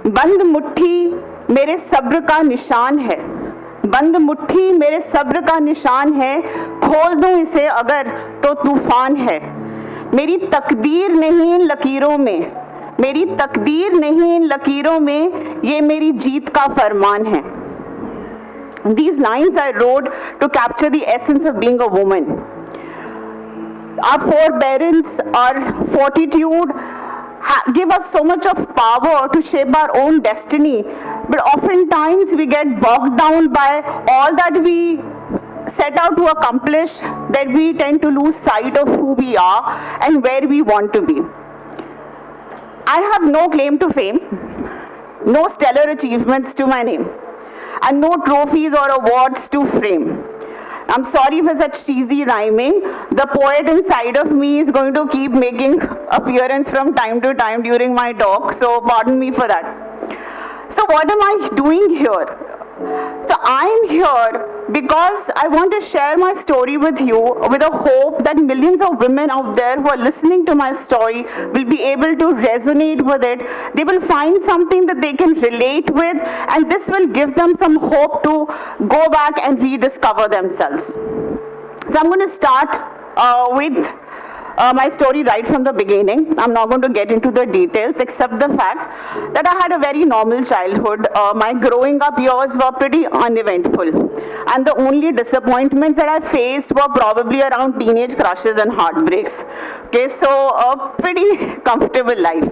बंद मुट्ठी मेरे सब्र का निशान है, बंद मुट्ठी मेरे सब्र का निशान है, खोल दूं इसे अगर तो तूफान है। मेरी तकदीर नहीं इन लकीरों में, मेरी तकदीर नहीं इन लकीरों में, ये मेरी जीत का फरमान है। These lines I wrote to capture the essence of being a woman. Our forbearance, our fortitude give us so much of power to shape our own destiny, but oftentimes we get bogged down by all that we set out to accomplish, that we tend to lose sight of who we are and where we want to be. I have no claim to fame, no stellar achievements to my name, and no trophies or awards to frame. I'm sorry for such cheesy rhyming. The poet inside of me is going to keep making appearance from time to time during my talk, so pardon me for that. So what am I doing here? So I'm here because I want to share my story with you with a hope that millions of women out there who are listening to my story will be able to resonate with it. They will find something that they can relate with, and this will give them some hope to go back and rediscover themselves. So I'm going to start with my story right from the beginning. I'm not going to get into the details except the fact that I had a very normal childhood. My growing up years were pretty uneventful, and the only disappointments that I faced were probably around teenage crushes and heartbreaks. Okay, so a pretty comfortable life.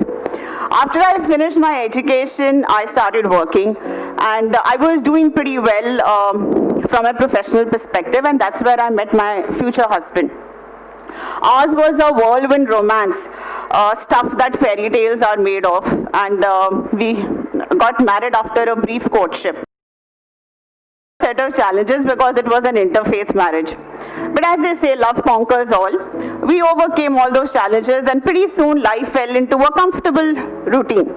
After I finished my education, I started working, and I was doing pretty well from a professional perspective, and that's where I met my future husband. Ours was a whirlwind romance, stuff that fairy tales are made of, and we got married after a brief courtship. Set of challenges because it was an interfaith marriage. But as they say, love conquers all. We overcame all those challenges, and pretty soon life fell into a comfortable routine.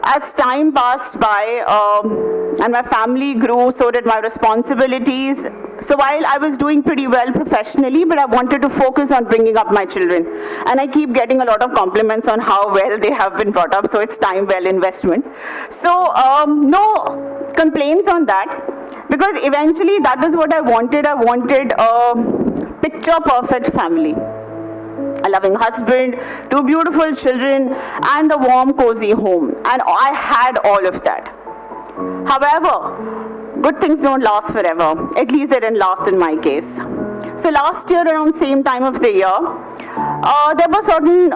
As time passed by and my family grew, so did my responsibilities. So while I was doing pretty well professionally, but I wanted to focus on bringing up my children. And I keep getting a lot of compliments on how well they have been brought up, so it's time well investment. So no complaints on that, because eventually that is what I wanted. I wanted a picture perfect family. A loving husband, 2 beautiful children, and a warm, cozy home. And I had all of that. However, good things don't last forever. At least they didn't last in my case. So last year, around same time of the year, there were certain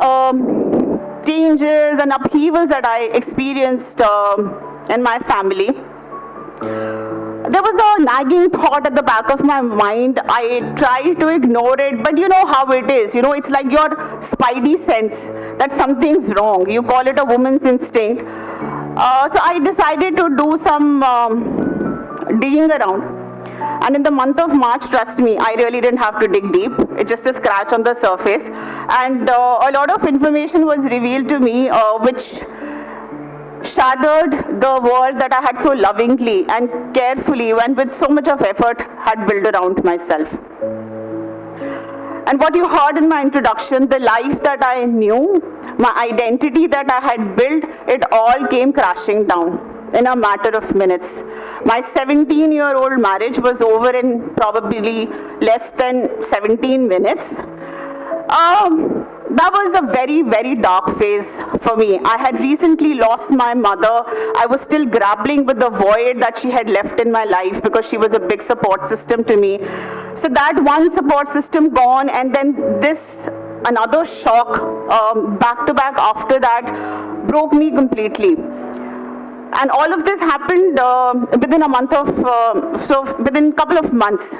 changes and upheavals that I experienced in my family. There was a nagging thought at the back of my mind. I tried to ignore it, but you know how it is. You know, it's like your spidey sense that something's wrong. You call it a woman's instinct. So I decided to do some digging around. And in the month of March, trust me, I really didn't have to dig deep. It's just a scratch on the surface. And a lot of information was revealed to me, which shattered the world that I had so lovingly and carefully and with so much of effort had built around myself. And what you heard in my introduction, the life that I knew, my identity that I had built, it all came crashing down in a matter of minutes. My 17-year-old marriage was over in probably less than 17 minutes. That was a very, very dark phase for me. I had recently lost my mother. I was still grappling with the void that she had left in my life because she was a big support system to me. So that one support system gone, and then this another shock back to back after that broke me completely. And all of this happened within a month of, within a couple of months.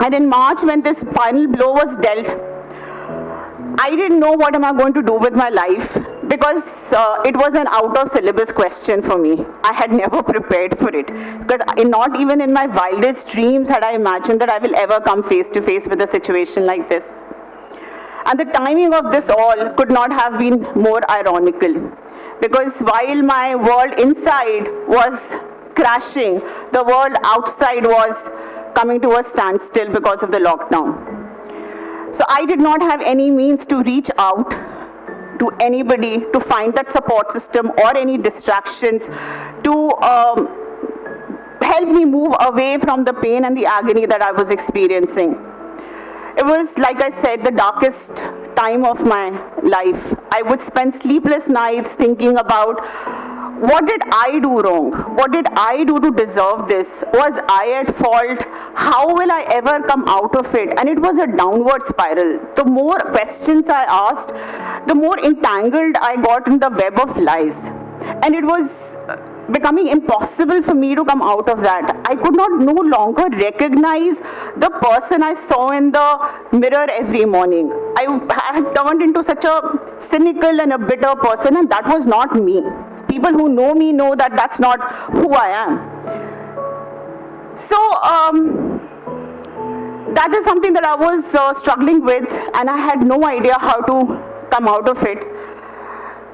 And in March, when this final blow was dealt, I didn't know what am I going to do with my life, because it was an out of syllabus question for me. I had never prepared for it, because not even in my wildest dreams had I imagined that I will ever come face to face with a situation like this. And the timing of this all could not have been more ironical, because while my world inside was crashing, the world outside was coming to a standstill because of the lockdown. So I did not have any means to reach out to anybody to find that support system or any distractions to help me move away from the pain and the agony that I was experiencing. It was, like I said, the darkest time of my life. I would spend sleepless nights thinking about, what did I do wrong? What did I do to deserve this? Was I at fault? How will I ever come out of it? And it was a downward spiral. The more questions I asked, the more entangled I got in the web of lies. And it was becoming impossible for me to come out of that. I could not no longer recognize the person I saw in the mirror every morning. I had turned into such a cynical and a bitter person, and that was not me. People who know me know that that's not who I am. So that is something that I was struggling with, and I had no idea how to come out of it.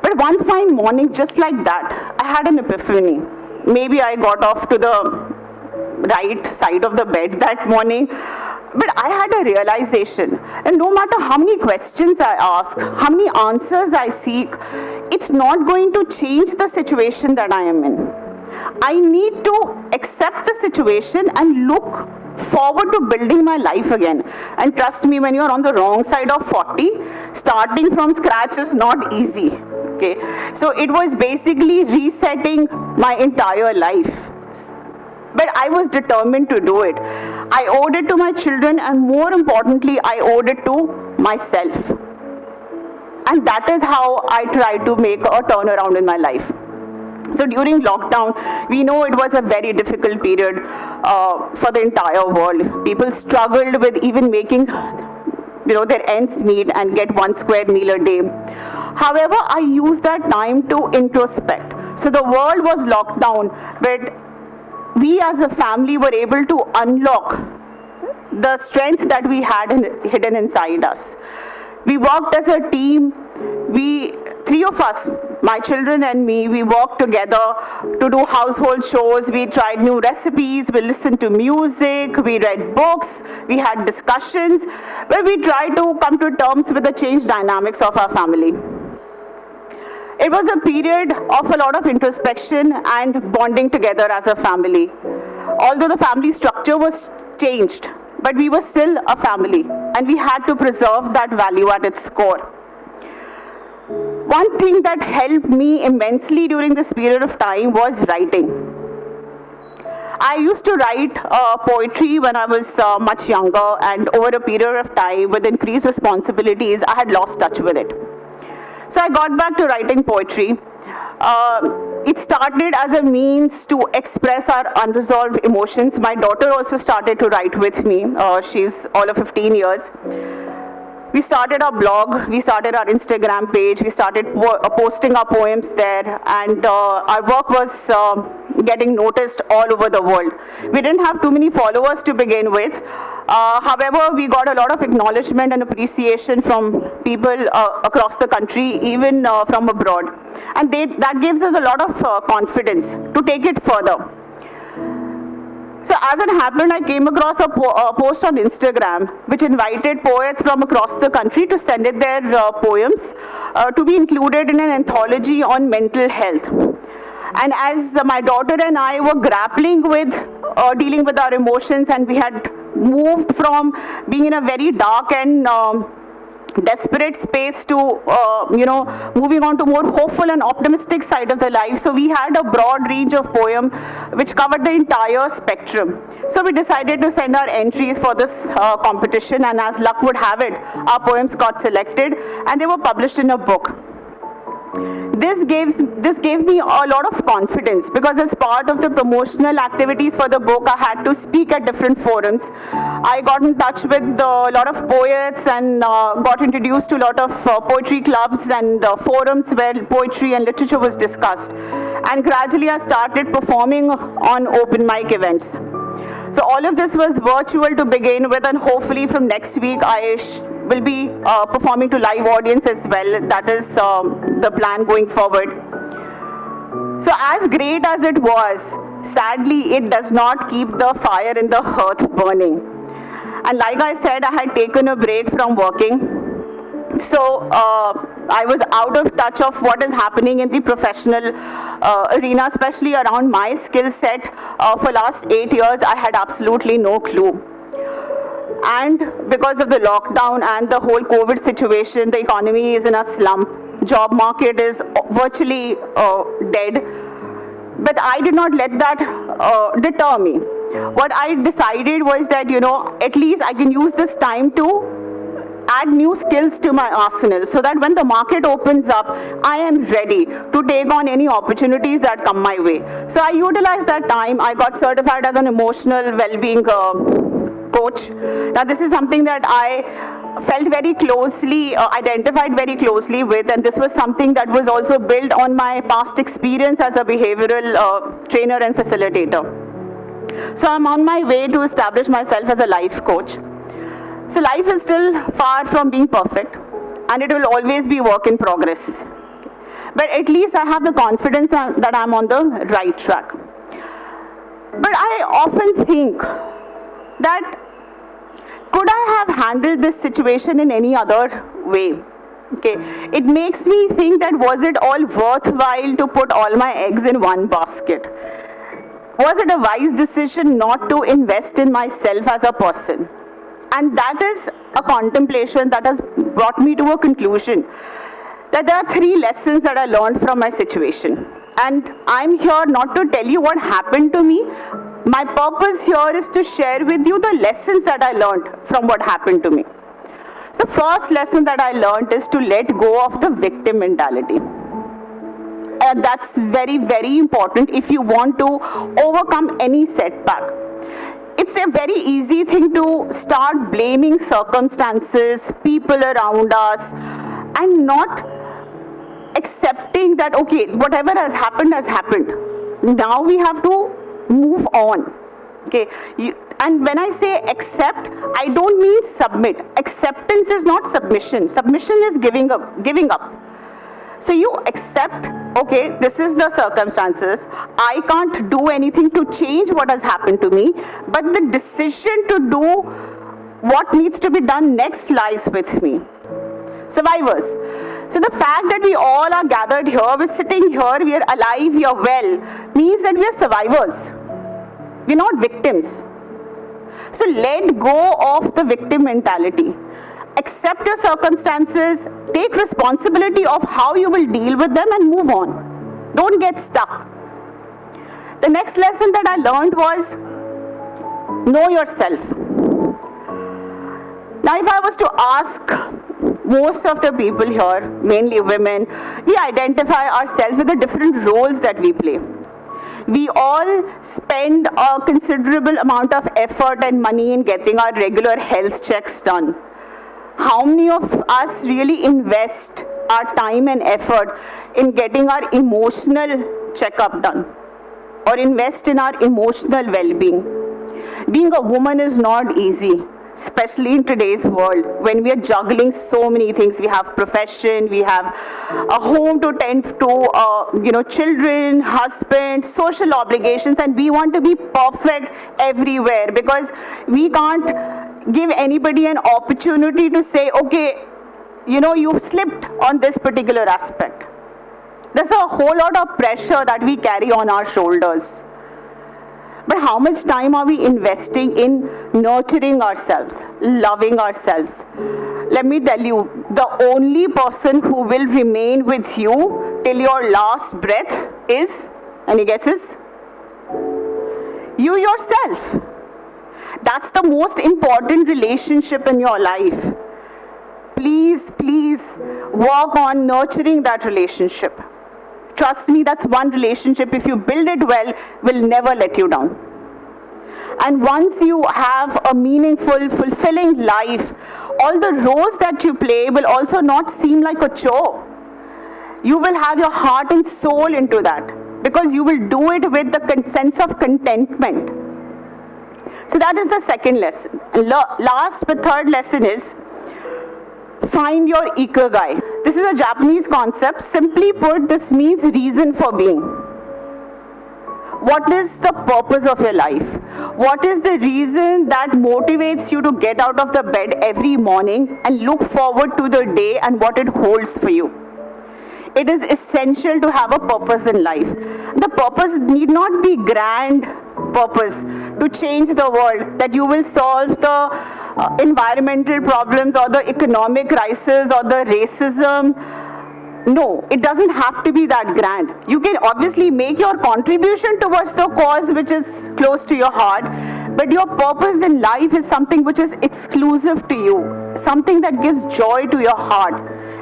But one fine morning, just like that, I had an epiphany. Maybe I got off to the right side of the bed that morning, but I had a realization. And no matter how many questions I ask, how many answers I seek, it's not going to change the situation that I am in. I need to accept the situation and look forward to building my life again. And trust me, when you're on the wrong side of 40, starting from scratch is not easy. Okay, so it was basically resetting my entire life. But I was determined to do it. I owed it to my children, and more importantly, I owed it to myself. And that is how I tried to make a turnaround in my life. So during lockdown, we know it was a very difficult period for the entire world. People struggled with even making their ends meet and get one square meal a day. However, I used that time to introspect. So the world was locked down, but we as a family were able to unlock the strength that we had hidden inside us. We worked as a team. Three of us, my children and me, we worked together to do household chores. We tried new recipes, we listened to music, we read books, we had discussions where we tried to come to terms with the changed dynamics of our family. It was a period of a lot of introspection and bonding together as a family. Although the family structure was changed, but we were still a family, and we had to preserve that value at its core. One thing that helped me immensely during this period of time was writing. I used to write poetry when I was much younger, and over a period of time, with increased responsibilities, I had lost touch with it. So I got back to writing poetry. It started as a means to express our unresolved emotions. My daughter also started to write with me. She's all of 15 years. We started our blog, we started our Instagram page, we started posting our poems there, and our work was getting noticed all over the world. We didn't have too many followers to begin with. However, we got a lot of acknowledgement and appreciation from people across the country, even from abroad. And that gives us a lot of confidence to take it further. So as it happened, I came across a post on Instagram which invited poets from across the country to send in their poems to be included in an anthology on mental health. And as my daughter and I were grappling with dealing with our emotions, and we had moved from being in a very dark and desperate space to moving on to more hopeful and optimistic side of the life. So we had a broad range of poem which covered the entire spectrum. So we decided to send our entries for this competition, and as luck would have it, our poems got selected and they were published in a book. This gave me a lot of confidence, because as part of the promotional activities for the book, I had to speak at different forums. I got in touch with a lot of poets and got introduced to a lot of poetry clubs and forums where poetry and literature was discussed. And gradually I started performing on open mic events. So all of this was virtual to begin with, and hopefully from next week I will be performing to live audience as well. That is the plan going forward. So as great as it was, sadly it does not keep the fire in the hearth burning. And like I said, I had taken a break from working. So I was out of touch of what is happening in the professional arena, especially around my skill set. For last 8 years, I had absolutely no clue. And because of the lockdown and the whole COVID situation, the economy is in a slump. Job market is virtually dead. But I did not let that deter me. What I decided was that, at least I can use this time to add new skills to my arsenal, so that when the market opens up, I am ready to take on any opportunities that come my way. So I utilized that time. I got certified as an emotional well-being coach. Now this is something that I felt very closely, identified very closely with, and this was something that was also built on my past experience as a behavioral trainer and facilitator. So I'm on my way to establish myself as a life coach. So life is still far from being perfect, and it will always be work in progress. But at least I have the confidence that I'm on the right track. But I often think that could I have handled this situation in any other way? Okay, it makes me think that was it all worthwhile to put all my eggs in one basket? Was it a wise decision not to invest in myself as a person? And that is a contemplation that has brought me to a conclusion that there are 3 lessons that I learned from my situation. And I'm here not to tell you what happened to me. My purpose here is to share with you the lessons that I learned from what happened to me. The first lesson that I learned is to let go of the victim mentality. And that's very, very important if you want to overcome any setback. It's a very easy thing to start blaming circumstances, people around us, and not accepting that, okay, whatever has happened has happened. Now we have to move on. Okay, and when I say accept, I don't mean submit. Acceptance is not submission. Submission is giving up. So you accept, okay, this is the circumstances. I can't do anything to change what has happened to me, but the decision to do what needs to be done next lies with me. Survivors. So the fact that we all are gathered here, we're sitting here, we are alive, we are well, means that we are survivors. We're not victims. So let go of the victim mentality. Accept your circumstances, take responsibility of how you will deal with them and move on. Don't get stuck. The next lesson that I learned was know yourself. Now if I was to ask most of the people here, mainly women, we identify ourselves with the different roles that we play. We all spend a considerable amount of effort and money in getting our regular health checks done. How many of us really invest our time and effort in getting our emotional checkup done or invest in our emotional well-being? Being a woman is not easy, especially in today's world when we are juggling so many things. We have profession, we have a home to tend to, children, husband, social obligations, and we want to be perfect everywhere because we can't give anybody an opportunity to say, okay, you've slipped on this particular aspect. There's a whole lot of pressure that we carry on our shoulders. But how much time are we investing in nurturing ourselves, loving ourselves? Let me tell you, the only person who will remain with you till your last breath is, any guesses? You yourself. That's the most important relationship in your life. Please work on nurturing that relationship. Trust me, that's one relationship, if you build it well, will never let you down. And once you have a meaningful, fulfilling life, all the roles that you play will also not seem like a chore. You will have your heart and soul into that because you will do it with the sense of contentment. So that is the second lesson. Last but third lesson is find your ikigai. This is a Japanese concept. Simply put, this means reason for being. What is the purpose of your life? What is the reason that motivates you to get out of the bed every morning and look forward to the day and what it holds for you? It is essential to have a purpose in life. The purpose need not be grand purpose to change the world, that you will solve the environmental problems or the economic crisis or the racism. No, it doesn't have to be that grand. You can obviously make your contribution towards the cause which is close to your heart, but your purpose in life is something which is exclusive to you, something that gives joy to your heart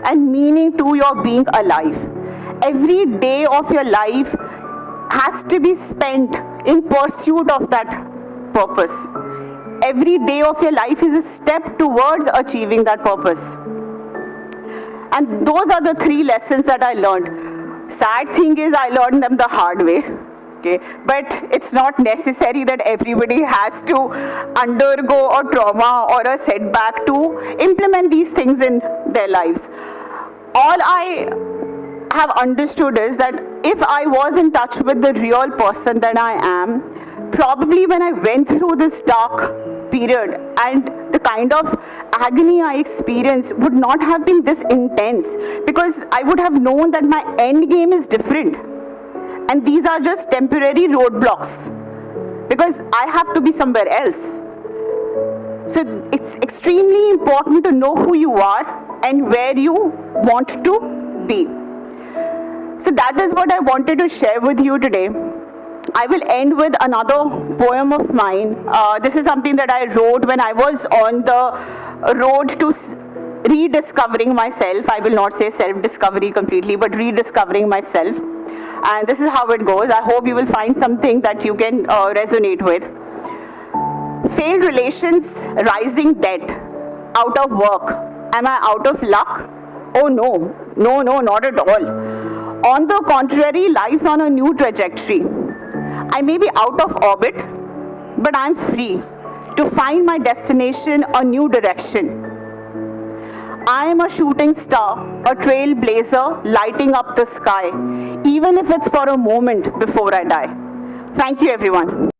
and meaning to your being alive. Every day of your life has to be spent in pursuit of that purpose. Every day of your life is a step towards achieving that purpose. And those are the 3 lessons that I learned. Sad thing is I learned them the hard way. Okay, but it's not necessary that everybody has to undergo a trauma or a setback to implement these things in their lives. All I have understood is that if I was in touch with the real person that I am, probably when I went through this dark period and the kind of agony I experienced would not have been this intense, because I would have known that my end game is different and these are just temporary roadblocks because I have to be somewhere else. So it's extremely important to know who you are and where you want to be. So that is what I wanted to share with you today. I will end with another poem of mine. This is something that I wrote when I was on the road to rediscovering myself. I will not say self-discovery completely, but rediscovering myself. And this is how it goes. I hope you will find something that you can resonate with. Failed relations, rising debt, out of work. Am I out of luck? Oh no, not at all. On the contrary, life's on a new trajectory. I may be out of orbit, but I'm free to find my destination, a new direction. I am a shooting star, a trailblazer, lighting up the sky, even if it's for a moment before I die. Thank you, everyone.